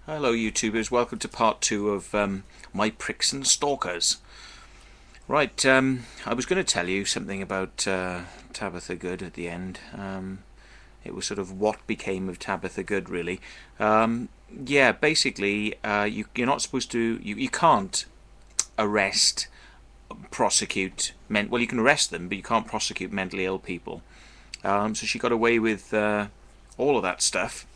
Hello YouTubers, welcome to part 2 of my pricks and stalkers. Right, I was going to tell you something about Tabitha Good at the end. It was sort of what became of Tabitha Good, really. Yeah, basically, you're not supposed to, you can't arrest, prosecute, well, you can arrest them, but you can't prosecute mentally ill people. So she got away with all of that stuff.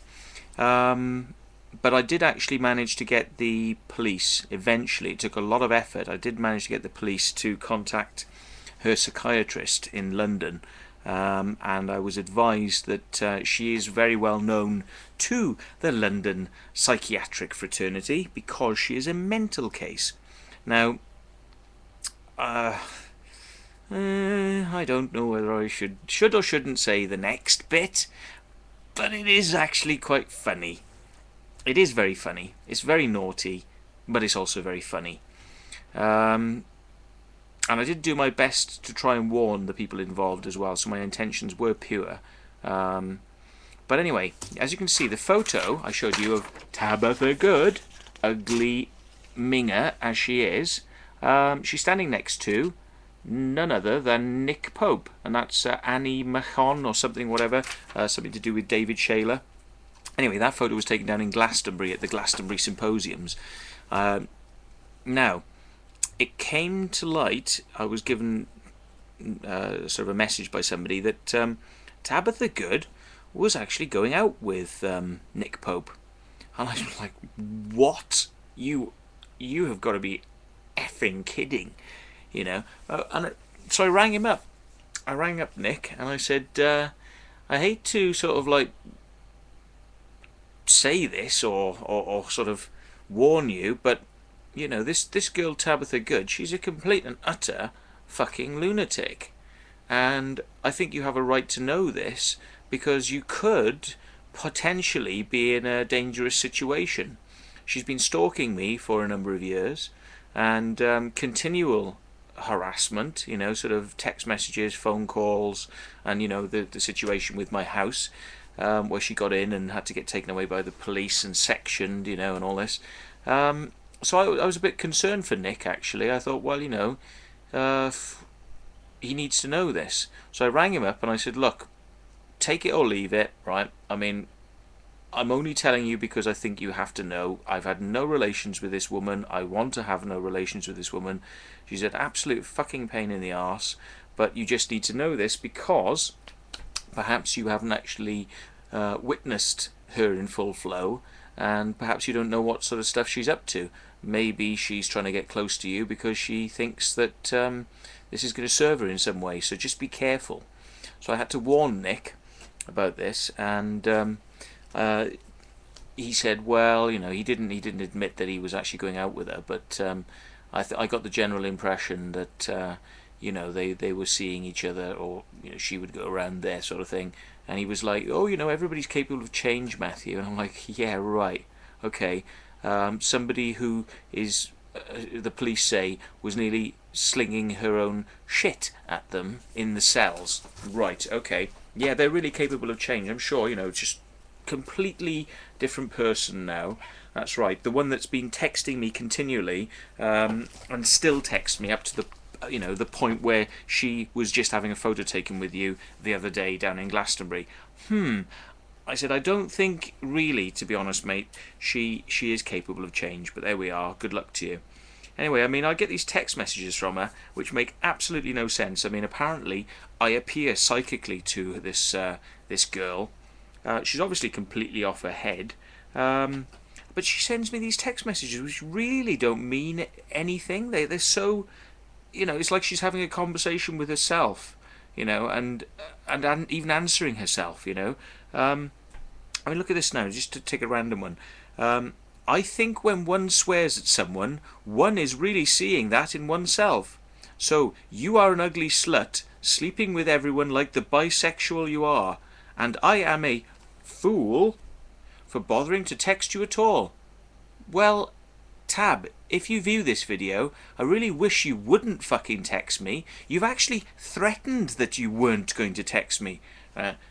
But I did actually manage to get the police eventually. It took a lot of effort. I did manage to get the police to contact her psychiatrist in London, and I was advised that she is very well known to the London psychiatric fraternity because she is a mental case. Now, I don't know whether I should or shouldn't say the next bit, but it is actually quite funny. It is very funny. It's very naughty, but it's also very funny. And I did do my best to try and warn the people involved as well, so my intentions were pure. But anyway, as you can see, the photo I showed you of Tabitha Good, ugly minger as she is, she's standing next to none other than Nick Pope, and that's Annie Mahon or something, whatever, something to do with David Shayler. Anyway, that photo was taken down in Glastonbury at the Glastonbury Symposiums. Now, it came to light, I was given sort of a message by somebody that Tabitha Good was actually going out with Nick Pope. And I was like, what? You have got to be effing kidding, you know? So I rang him up. I rang up Nick and I said, I hate to sort of like say this or sort of warn you, but you know, this girl Tabitha Good, she's a complete and utter fucking lunatic, and I think you have a right to know this because you could potentially be in a dangerous situation. She's been stalking me for a number of years, and continual harassment, you know, sort of text messages, phone calls, and you know, the situation with my house, where she got in and had to get taken away by the police and sectioned, you know, and all this. So I was a bit concerned for Nick, actually. I thought, well, you know, he needs to know this. So I rang him up and I said, look, take it or leave it, right? I mean, I'm only telling you because I think you have to know. I've had no relations with this woman. I want to have no relations with this woman. She's an absolute fucking pain in the arse. But you just need to know this because perhaps you haven't actually witnessed her in full flow, and perhaps you don't know what sort of stuff she's up to. Maybe she's trying to get close to you because she thinks that this is going to serve her in some way, so just be careful. So I had to warn Nick about this, and he said, well, you know, he didn't admit that he was actually going out with her, but I got the general impression that you know, they were seeing each other, or you know, she would go around there, sort of thing. And he was like, oh, you know, everybody's capable of change, Matthew. And I'm like, yeah, right, okay. Somebody who is, the police say, was nearly slinging her own shit at them in the cells. Right, okay. Yeah, they're really capable of change, I'm sure, you know, just completely different person now. That's right, the one that's been texting me continually, and still texts me up to the, you know, the point where she was just having a photo taken with you the other day down in Glastonbury. I said, I don't think really, to be honest, mate, she is capable of change, but there we are. Good luck to you. Anyway, I mean, I get these text messages from her which make absolutely no sense. I mean, apparently I appear psychically to this girl. She's obviously completely off her head. But she sends me these text messages which really don't mean anything. They're so, you know, it's like she's having a conversation with herself, you know, and even answering herself, you know. I mean, look at this now, just to take a random one. I think when one swears at someone, one is really seeing that in oneself. So, you are an ugly slut, sleeping with everyone like the bisexual you are, and I am a fool for bothering to text you at all. Well, Tab, if you view this video, I really wish you wouldn't fucking text me. You've actually threatened that you weren't going to text me.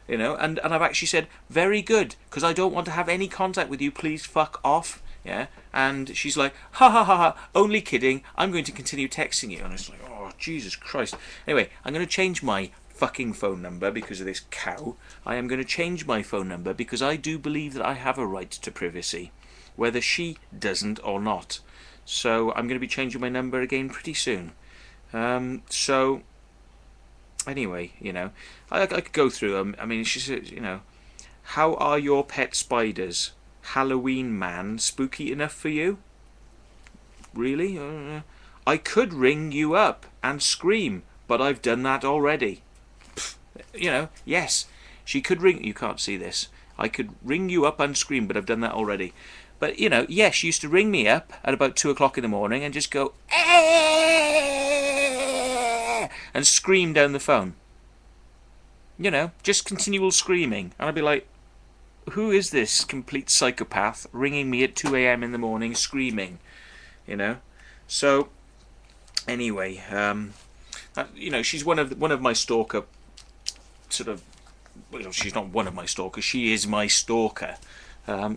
You know, and I've actually said, very good, because I don't want to have any contact with you, please fuck off. yeah, and she's like, ha ha ha ha, only kidding, I'm going to continue texting you. And it's like, oh, Jesus Christ. Anyway, I'm going to change my fucking phone number because of this cow. I am going to change my phone number because I do believe that I have a right to privacy, whether she doesn't or not. So I'm going to be changing my number again pretty soon. So anyway, I could go through them. I mean, she said, how are your pet spiders? Halloween man, spooky enough for you? Really? I could ring you up and scream, but I've done that already. Yes, she could ring. You can't see this. I could ring you up and scream, but I've done that already. But yes, she used to ring me up at about 2 o'clock in the morning and just go and scream down the phone. Just continual screaming, and I'd be like, who is this complete psychopath ringing me at 2 a.m. in the morning screaming? So anyway, she's one of my stalker sort of. Well, she's not one of my stalkers. She is my stalker.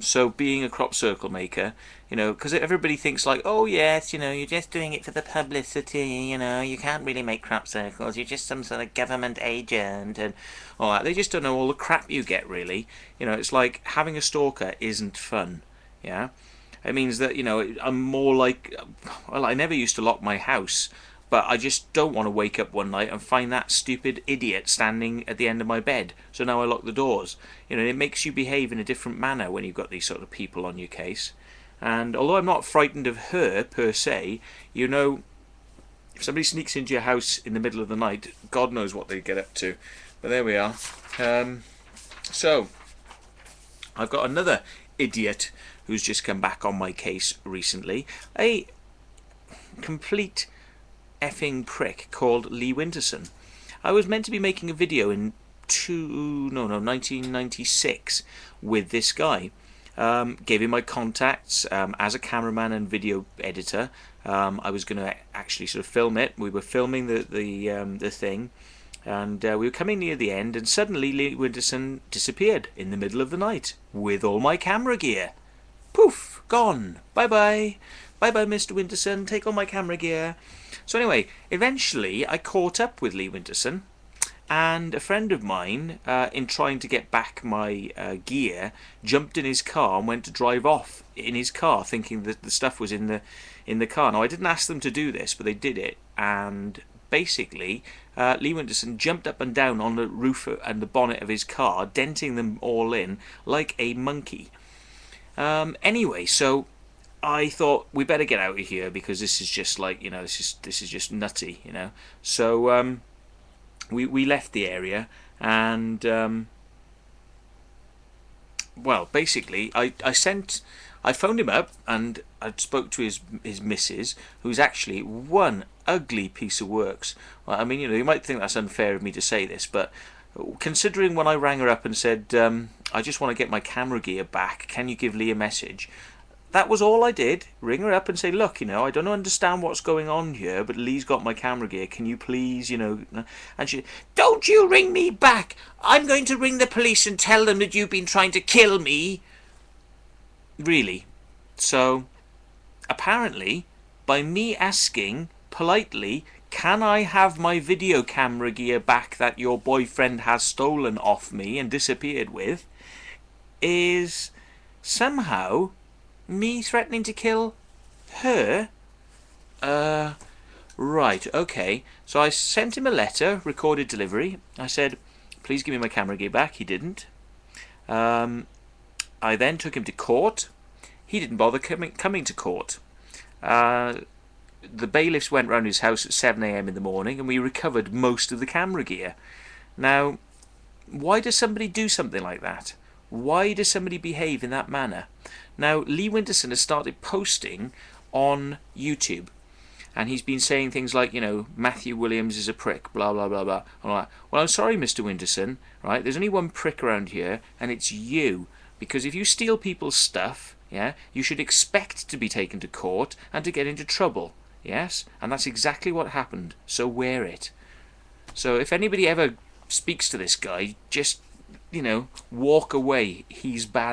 So being a crop circle maker, because everybody thinks like, oh yes, you're just doing it for the publicity, you can't really make crop circles, you're just some sort of government agent and all that. They just don't know all the crap you get, really. It's like having a stalker isn't fun, yeah? It means that, I'm more like, well, I never used to lock my house, but I just don't want to wake up one night and find that stupid idiot standing at the end of my bed. So now I lock the doors. It makes you behave in a different manner when you've got these sort of people on your case. And although I'm not frightened of her, per se, if somebody sneaks into your house in the middle of the night, God knows what they get up to. But there we are. So, I've got another idiot who's just come back on my case recently. A complete effing prick called Lee Winterson. I was meant to be making a video in 1996 with this guy. Gave him my contacts as a cameraman and video editor. I was going to actually sort of film it. We were filming the thing, and we were coming near the end, and suddenly Lee Winterson disappeared in the middle of the night with all my camera gear. Poof, gone. Bye bye. Bye bye, Mr. Winterson. Take all my camera gear. So anyway, eventually I caught up with Lee Winterson, and a friend of mine, in trying to get back my gear, jumped in his car and went to drive off in his car, thinking that the stuff was in the car. Now, I didn't ask them to do this, but they did it, and basically Lee Winterson jumped up and down on the roof and the bonnet of his car, denting them all in like a monkey. Anyway, so I thought we better get out of here because this is just like, this is just nutty, So we left the area, and well, basically I phoned him up and I spoke to his missus, who's actually one ugly piece of works. Well, I mean, you might think that's unfair of me to say this, but considering when I rang her up and said, I just want to get my camera gear back, can you give Lee a message? That was all I did. Ring her up and say, look, I don't understand what's going on here, but Lee's got my camera gear. Can you please, And she, don't you ring me back. I'm going to ring the police and tell them that you've been trying to kill me. Really. So, apparently, by me asking politely, can I have my video camera gear back that your boyfriend has stolen off me and disappeared with, is somehow me threatening to kill her? Right, okay. So I sent him a letter, recorded delivery. I said, please give me my camera gear back. He didn't. I then took him to court. He didn't bother coming to court. The bailiffs went round his house at 7 a.m. in the morning, and we recovered most of the camera gear. Now, why does somebody do something like that? Why does somebody behave in that manner? Now, Lee Winterson has started posting on YouTube, and he's been saying things like, Matthew Williams is a prick, blah, blah, blah, blah. I'm like, well, I'm sorry, Mr. Winterson, right? There's only one prick around here, and it's you. Because if you steal people's stuff, yeah, you should expect to be taken to court and to get into trouble, yes? And that's exactly what happened, so wear it. So if anybody ever speaks to this guy, just, walk away. He's bad.